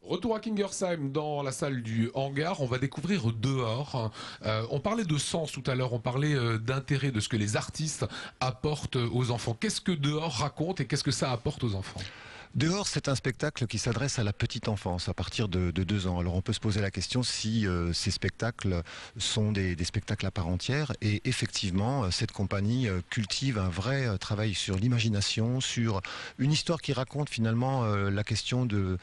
Retour à Kingersheim dans la salle du hangar, on va découvrir dehors. On parlait de sens tout à l'heure, on parlait d'intérêt, de ce que les artistes apportent aux enfants. Qu'est-ce que dehors raconte et qu'est-ce que ça apporte aux enfants? Dehors, c'est un spectacle qui s'adresse à la petite enfance, à partir de 2 ans. Alors on peut se poser la question si ces spectacles sont des spectacles à part entière. Et effectivement, cette compagnie cultive un vrai travail sur l'imagination, sur une histoire qui raconte finalement la question de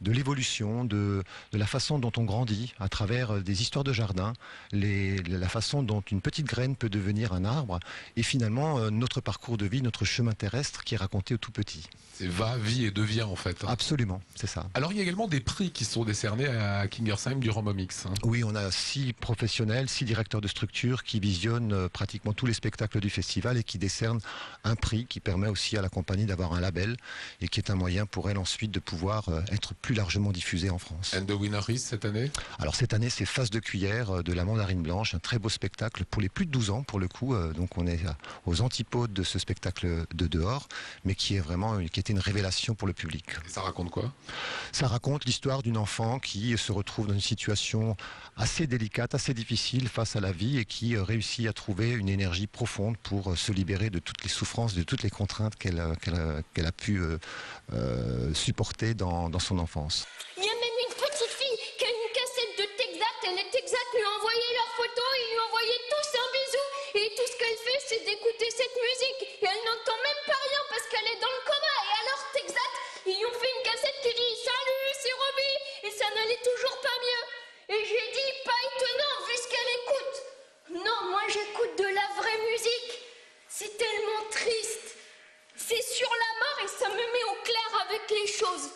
l'évolution, de la façon dont on grandit à travers des histoires de jardin, la façon dont une petite graine peut devenir un arbre, et finalement notre parcours de vie, notre chemin terrestre qui est raconté au tout petit. C'est va, vie et devient en fait. Absolument, c'est ça. Alors il y a également des prix qui sont décernés à Kingersheim durant Momix. Oui, on a 6 professionnels, 6 directeurs de structure qui visionnent pratiquement tous les spectacles du festival et qui décernent un prix qui permet aussi à la compagnie d'avoir un label et qui est un moyen pour elle ensuite de pouvoir être plus largement diffusée en France. And the winner is cette année? Alors cette année, c'est Face de cuillère de la Mandarine Blanche, un très beau spectacle pour les plus de 12 ans pour le coup. Donc on est aux antipodes de ce spectacle de dehors, mais qui était une révélation pour le public. Et ça raconte quoi? Ça raconte l'histoire d'une enfant qui se retrouve dans une situation assez délicate, assez difficile face à la vie et qui réussit à trouver une énergie profonde pour se libérer de toutes les souffrances, de toutes les contraintes qu'elle a pu supporter dans son enfance. Il y a même une petite fille qui a une cassette de Texat et les Texat lui ont envoyé leurs photos, ils lui ont envoyé tous un bisou et tout ce qu'elle fait c'est d'écouter cette musique et elle n'entend même pas rien parce qu'elle est dans le coma. Et alors Texat, ils lui ont fait une cassette qui dit salut c'est Roby et ça n'allait toujours pas mieux. Et j'ai dit pas étonnant vu ce qu'elle écoute. Non, moi j'écoute de la vraie musique. C'est tellement triste. C'est sur la mort et ça me met au clair avec les choses.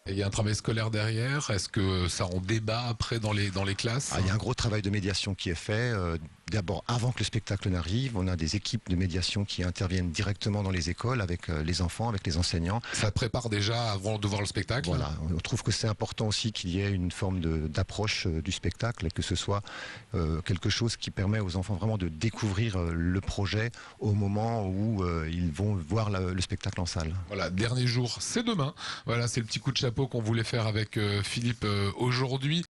Et il y a un travail scolaire derrière. Est-ce que ça en débat après dans les classes? Il y a un gros travail de médiation qui est fait. D'abord, avant que le spectacle n'arrive, on a des équipes de médiation qui interviennent directement dans les écoles avec les enfants, avec les enseignants. Ça prépare déjà avant de voir le spectacle? Voilà, on trouve que c'est important aussi qu'il y ait une forme d'approche du spectacle et que ce soit quelque chose qui permet aux enfants vraiment de découvrir le projet au moment où ils vont voir le spectacle en salle. Voilà, dernier jour, c'est demain. Voilà, c'est le petit coup de chapeau qu'on voulait faire avec Philippe aujourd'hui.